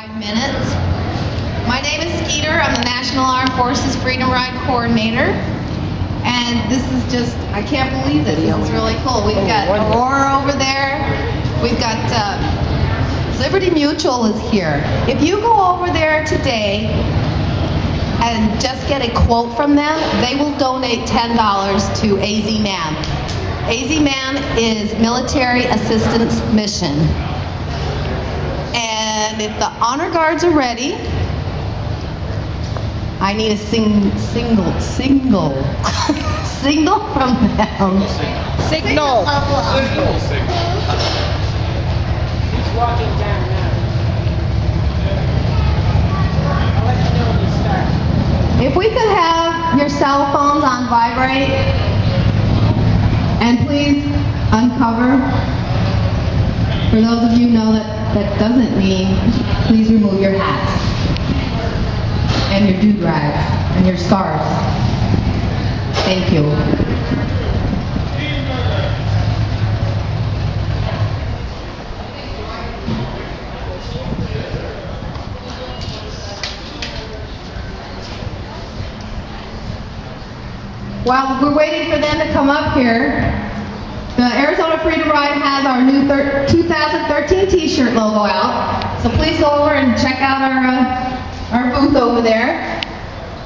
5 minutes. My name is Skeeter. I'm the National Armed Forces Freedom Ride Coordinator. And this is just, I can't believe this. This is really cool. We've got Aurora over there. We've got Liberty Mutual is here. If you go over there today and just get a quote from them, they will donate $10 to AZ-MAN. AZ-MAN is Military Assistance Mission. And if the honor guards are ready, I need a single signal from them. Signal. He's walking down now. I'll let you know when you start. If we could have your cell phones on vibrate, and please uncover. For those of you who know that doesn't mean, please remove your hats and your do-rags and your scarves. Thank you. While we're waiting for them to come up here, the Arizona Freedom Ride has our new 2013 t-shirt logo out. So please go over and check out our booth over there.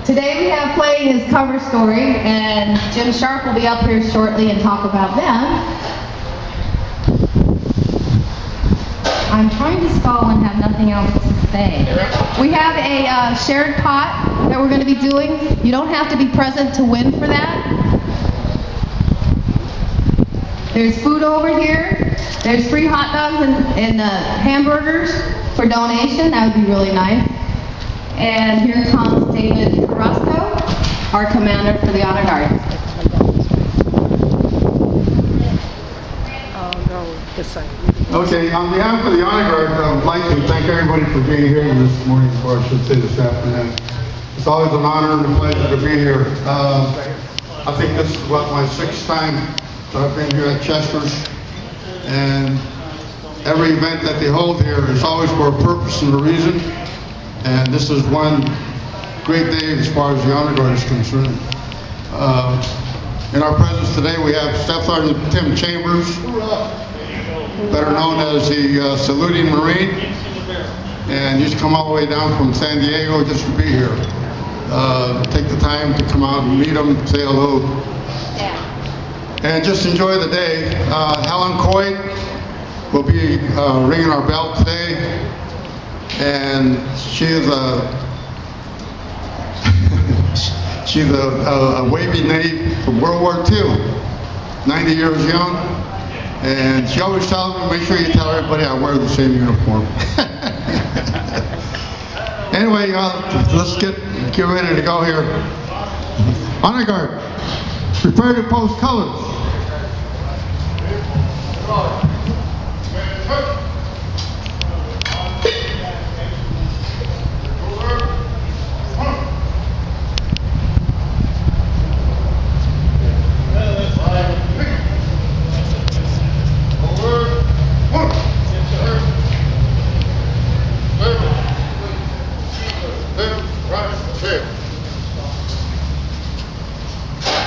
Today we have playing his cover story, and Jim Sharp will be up here shortly and talk about them. I'm trying to stall and have nothing else to say. We have a shared pot that we're going to be doing. You don't have to be present to win for that. There's food over here. There's free hot dogs and hamburgers for donation. That would be really nice. And here comes David Carrasco, our commander for the Honor Guard. Oh no, this side. Okay, on behalf of the Honor Guard, I would like to thank everybody for being here this morning, or I should say this afternoon. It's always an honor and a pleasure to be here. I think this is my 6th time that I've been here at Chester's, and every event that they hold here is always for a purpose and a reason, and this is one great day as far as the Honor Guard is concerned. In our presence today we have Staff Sgt Tim Chambers, better known as the Saluting Marine, and he's come all the way down from San Diego just to be here. Take the time to come out and meet him, say hello, and just enjoy the day. Helen Coy will be ringing our bell today, and she is she's a wavy Navy from World War II, 90 years young, and she always tells me, make sure you tell everybody I wear the same uniform. Anyway, let's get ready to go here. Honor Guard, prepare to post colors.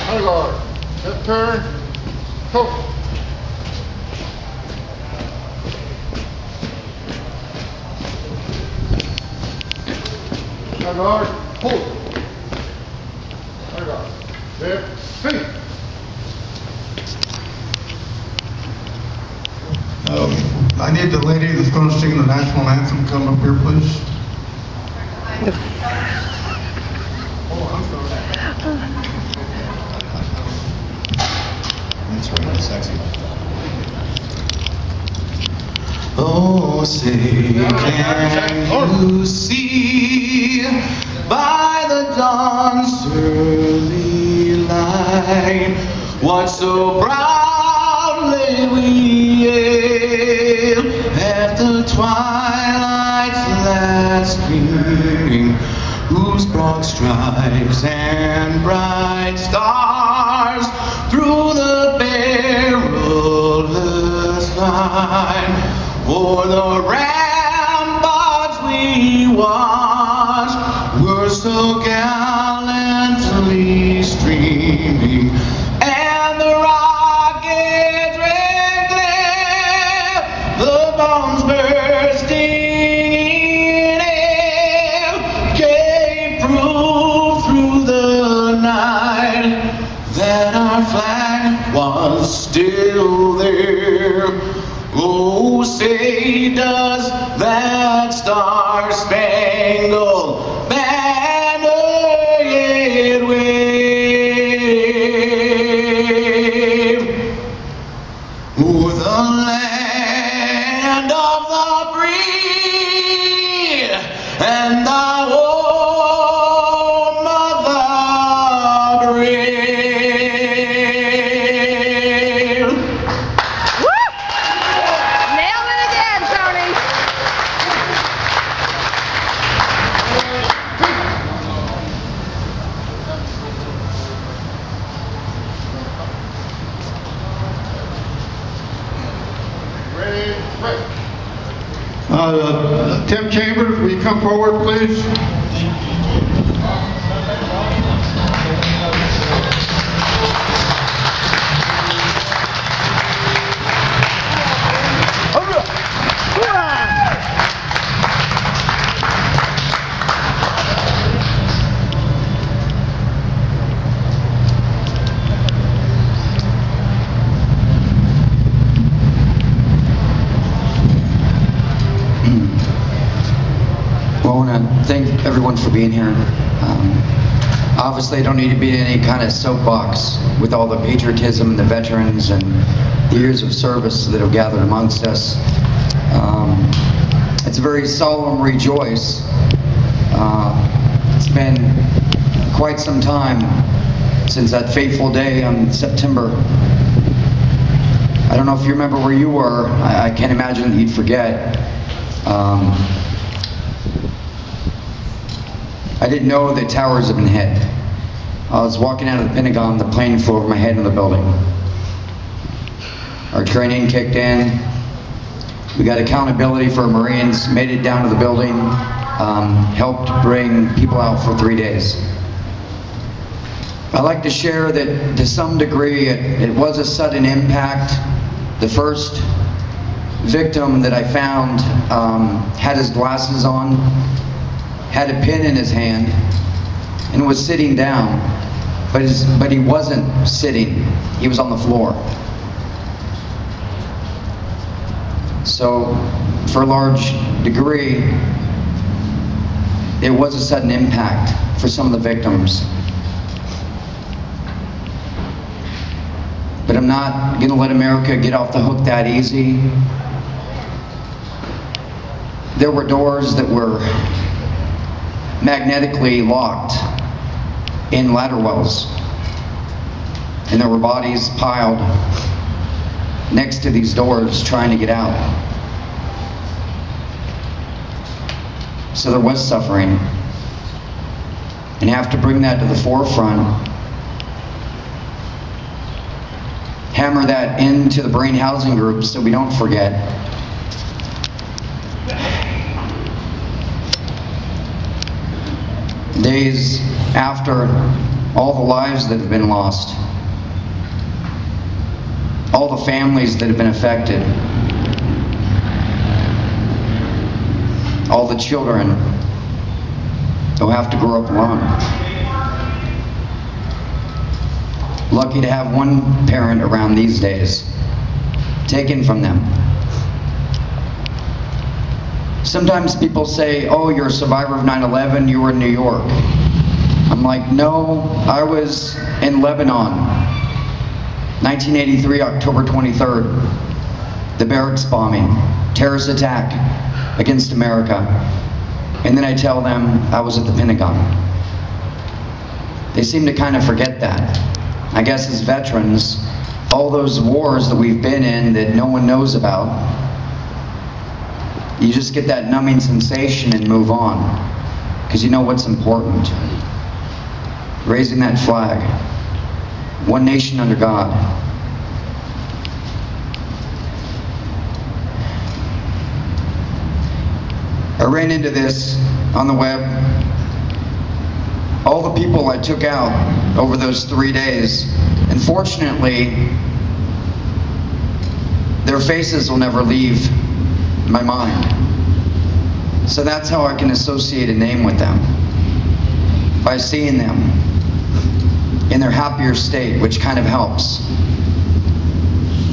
Honor Guard, left turn, post. Honor Guard, hold. Honor Guard, left, feet. I need the lady that's going to sing the national anthem come up here, please. Oh, I'm sorry. That's really sexy. Oh, say, can you see by the dawn's early light what so proudly we hailed at the twilight's last gleaming, whose broad stripes and bright stars through the perilous line o'er the ramparts we so gallantly streaming, and the rockets red glare, the bombs bursting in air, gave proof through the night that our flag was still there. Oh, say does that star-spangled banner yet wave? Oh, the land of the free and the home of the brave. Nailed it again, Tony. Tim Chambers, will you come forward, please? Well, I want to thank everyone for being here. Obviously, I don't need to be in any kind of soapbox with all the patriotism and the veterans and the years of service that have gathered amongst us. It's a very solemn rejoice. It's been quite some time since that fateful day on September. I don't know if you remember where you were. I can't imagine that you'd forget. I didn't know the towers had been hit. I was walking out of the Pentagon, the plane flew over my head in the building. Our training kicked in. We got accountability for Marines, made it down to the building, helped bring people out for 3 days. I'd like to share that to some degree it was a sudden impact. The first victim that I found had his glasses on, had a pen in his hand, and was sitting down, but he wasn't sitting, he was on the floor. So, for a large degree, it was a sudden impact for some of the victims. But I'm not going to let America get off the hook that easy. There were doors that were magnetically locked in ladder wells, and there were bodies piled next to these doors trying to get out. So there was suffering, and have to bring that to the forefront, hammer that into the brain housing groups so we don't forget. Days after all the lives that have been lost, all the families that have been affected, all the children who have to grow up alone. Lucky to have one parent around these days, taken from them. Sometimes people say, oh, you're a survivor of 9/11, you were in New York. I'm like, no, I was in Lebanon, 1983, October 23rd, the barracks bombing, terrorist attack against America. And then I tell them I was at the Pentagon. They seem to kind of forget that. I guess as veterans, all those wars that we've been in that no one knows about, you just get that numbing sensation and move on, because you know what's important. Raising that flag. One nation under God. I ran into this on the web. all the people I took out over those 3 days, unfortunately, their faces will never leave my mind. So that's how I can associate a name with them, by seeing them in their happier state, which kind of helps.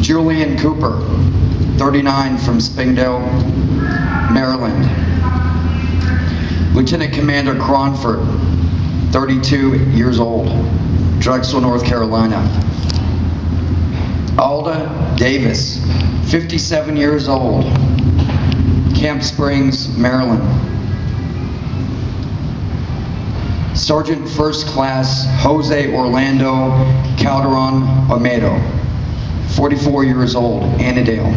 Julian Cooper, 39, from Springdale, Maryland. Lieutenant Commander Cronford, 32 years old, Drexel, North Carolina. Alda Davis, 57 years old, Camp Springs, Maryland. Sergeant First Class Jose Orlando Calderon Olmedo, 44 years old, Annandale,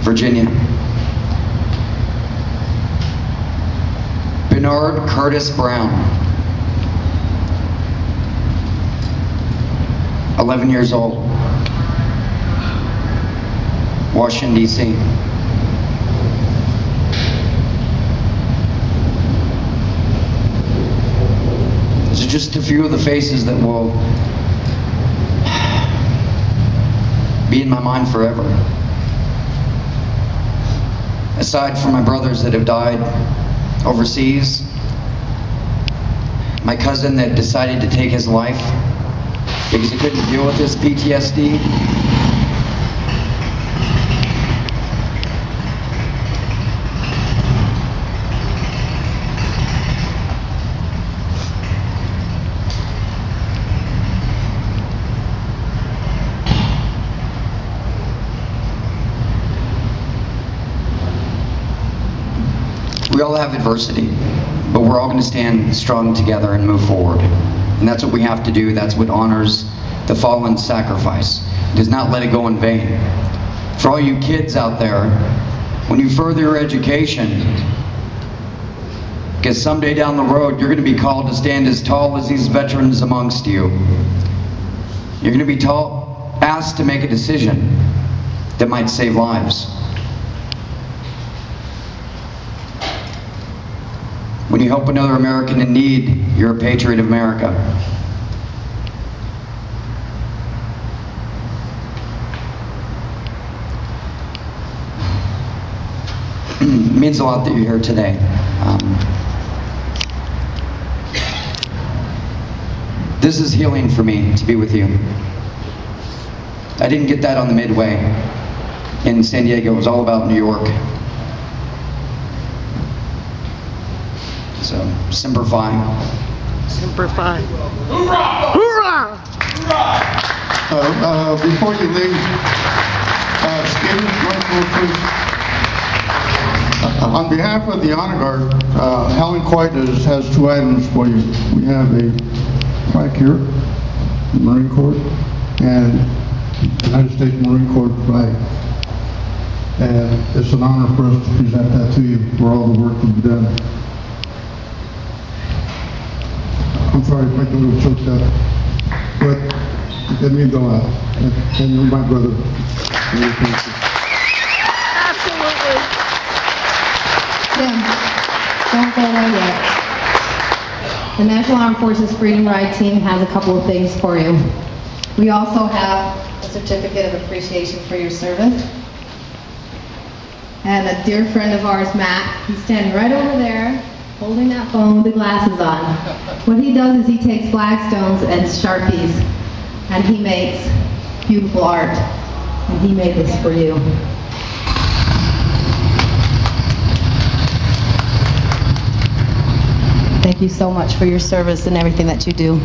Virginia. Bernard Curtis Brown, 11 years old, Washington, D.C. These are just a few of the faces that will be in my mind forever. Aside from my brothers that have died overseas, my cousin that decided to take his life because he couldn't deal with his PTSD. We all have adversity, but we're all going to stand strong together and move forward. And that's what we have to do. That's what honors the fallen sacrifice. It does not let it go in vain. For all you kids out there, when you further your education, because someday down the road, you're going to be called to stand as tall as these veterans amongst you. You're going to be asked to make a decision that might save lives. When you help another American in need, you're a patriot of America. It means a lot that you're here today. This is healing for me to be with you. I didn't get that on the Midway in San Diego. It was all about New York. So, Semper Fi. Semper Fi. Hoorah! Hoorah! Before you leave, Stephen, on behalf of the Honor Guard, Helen Coit has 2 items for you. We have a plaque here, the Marine Corps, and United States Marine Corps flag. And it's an honor for us to present that to you for all the work you've done. I'm sorry if I get a little choked up, but let me go out. And you're my brother. Absolutely. Tim, don't go away yet. The National Armed Forces Freedom Ride team has a couple of things for you. We also have a certificate of appreciation for your service. And a dear friend of ours, Matt, he's standing right over there, holding that phone with the glasses on. What he does is he takes flagstones and Sharpies, and he makes beautiful art. And he made this for you. Thank you so much for your service and everything that you do.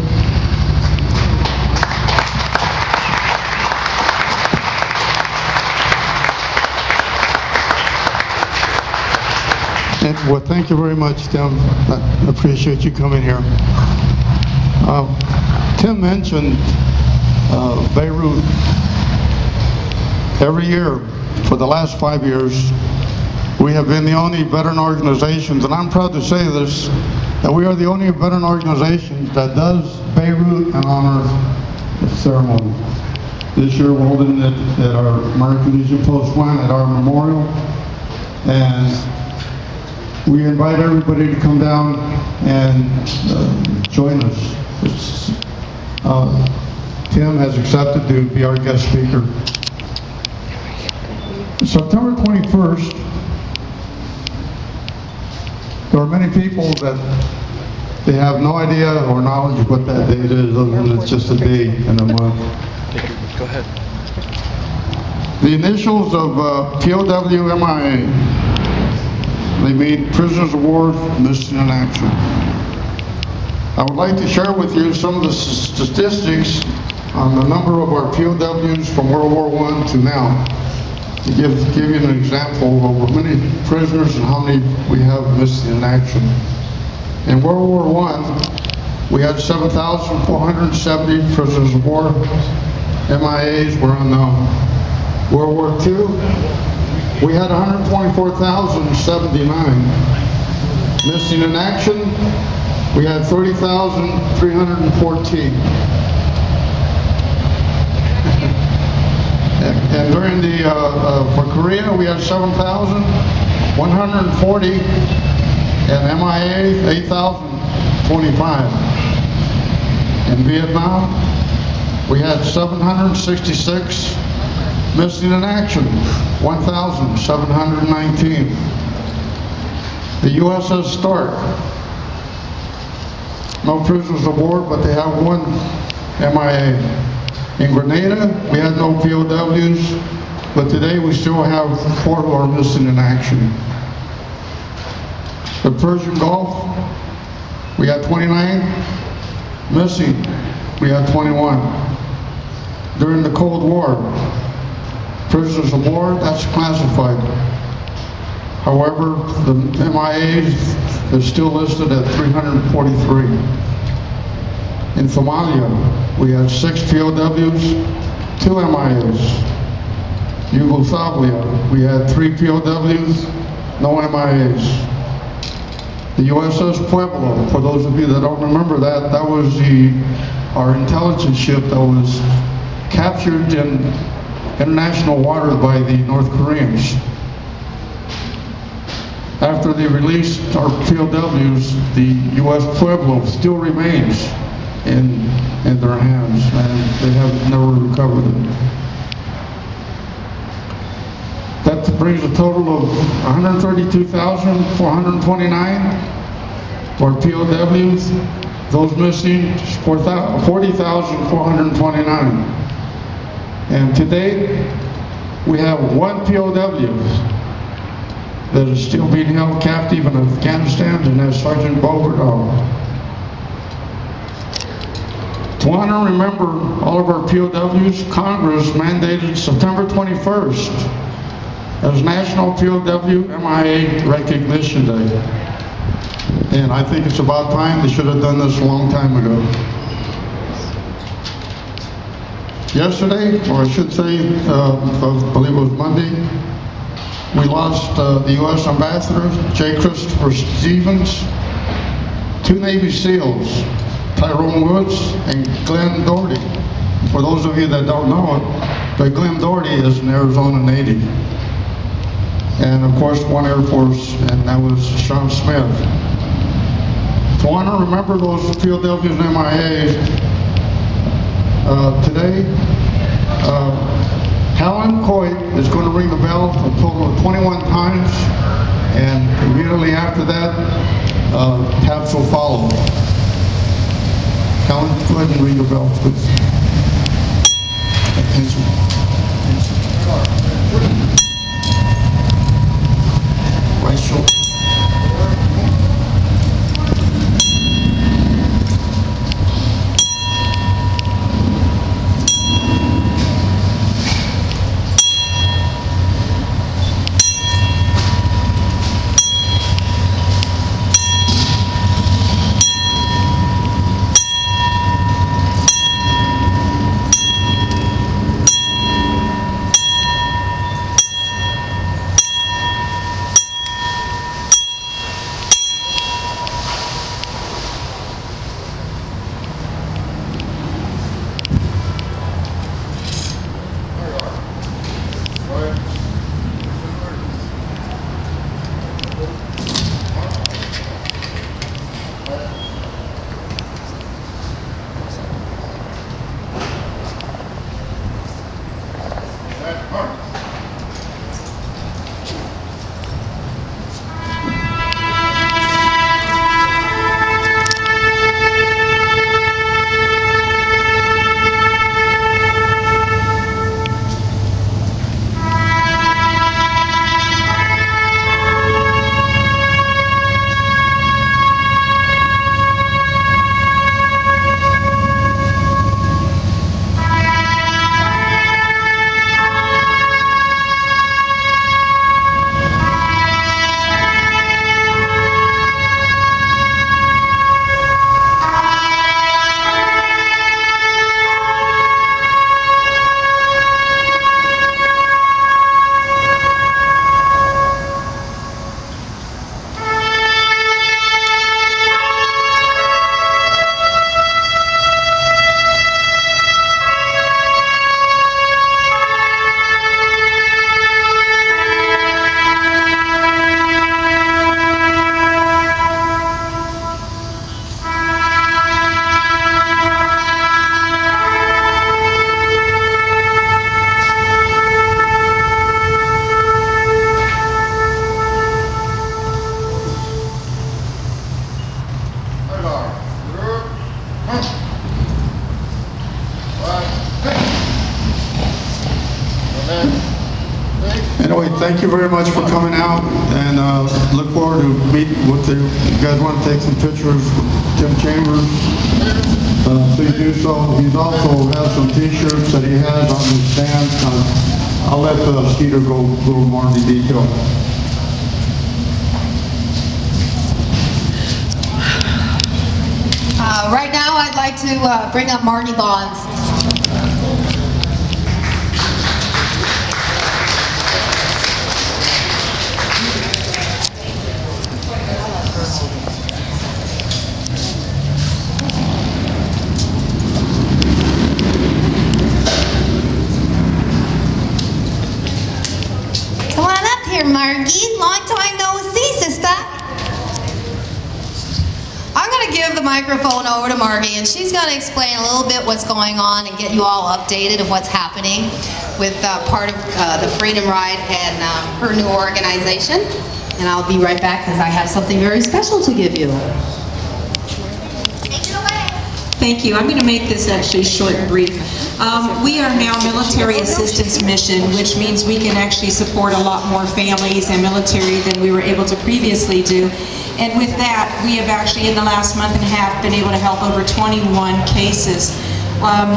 Well, thank you very much, Tim. I appreciate you coming here. Tim mentioned Beirut. Every year, for the last 5 years, we have been the only veteran organizations, and I'm proud to say this, that we are the only veteran organization that does Beirut in honor of ceremony. This year we're holding it at our American Legion Post 1 at our memorial, and we invite everybody to come down and join us. Tim has accepted to be our guest speaker. September 21st, there are many people that they have no idea or knowledge of what that date is, other than it's just a day in a month. Go ahead. The initials of POW-MIA, they mean Prisoners of War Missing in Action. I would like to share with you some of the statistics on the number of our POWs from World War I to now, to give you an example of how many prisoners and how many we have missing in action. In World War I, we had 7,470 prisoners of war. MIAs were unknown. World War II, we had 124,079. Missing in action, we had 30,314. And during the, for Korea, we had 7,140, and MIA, 8,025. In Vietnam, we had 766, missing in action, 1,719. The USS Stark, no prisoners of war, but they have one MIA. In Grenada, we had no POWs, but today we still have 4 who are missing in action. The Persian Gulf, we had 29. Missing, we had 21. During the Cold War, prisoners of war, that's classified. However, the MIA is still listed at 343. In Somalia, we had 6 POWs, 2 MIAs. Yugoslavia, we had 3 POWs, no MIAs. The USS Pueblo, for those of you that don't remember that, that was our intelligence ship that was captured in international waters by the North Koreans. After they released our POWs, the U.S. Pueblo still remains in their hands, and they have never recovered it. That brings a total of 132,429 for POWs. Those missing, 40,429. And today, we have 1 POW that is still being held captive in Afghanistan, and that's Sergeant Bogardal. To honor and remember all of our POWs, Congress mandated September 21st as National POW MIA Recognition Day. And I think it's about time. They should have done this a long time ago. Yesterday, or I should say, I believe it was Monday, we lost the U.S. Ambassador, J. Christopher Stevens, 2 Navy SEALs, Tyrone Woods and Glenn Doherty. For those of you that don't know it, but Glenn Doherty is an Arizona native. And of course, 1 Air Force, and that was Sean Smith. To honor and remember those POWs and MIAs, today, Helen Coit is going to ring the bell a total of 21 times, and immediately after that, taps will follow. Helen, go ahead and ring the bell, please. Attention. Right shoulder. you very much for coming out, and look forward to meeting with you. If you guys want to take some pictures with Tim Chambers, please do so. He's also has some t-shirts that he has on his stand. I'll let Skeeter go a little more into detail. Right now, I'd like to bring up Marty Bonds. Come on up here, Margie. Long time no see, sister. I'm going to give the microphone over to Margie, and she's going to explain a little bit what's going on and get you all updated of what's happening with part of the Freedom Ride and her new organization. And I'll be right back because I have something very special to give you. Take it away. Thank you. I'm going to make this actually short and brief. We are now military assistance mission, which means we can actually support a lot more families and military than we were able to previously do. And with that, we have actually in the last month and a half been able to help over 21 cases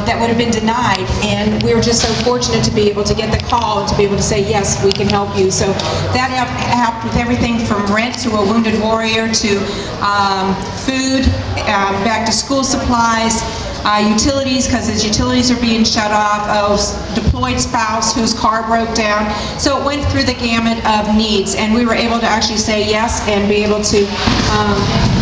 that would have been denied, and we were just so fortunate to be able to get the call and to be able to say, yes, we can help you. So that helped with everything from rent to a wounded warrior to food, back to school supplies, utilities, because his utilities are being shut off, deployed spouse whose car broke down. So it went through the gamut of needs, and we were able to actually say yes and be able to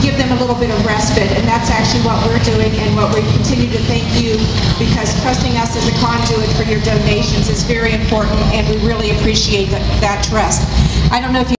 give them a little bit of respite. And that's actually what we're doing, and what we continue to thank you, because trusting us as a conduit for your donations is very important, and we really appreciate that trust. I don't know if you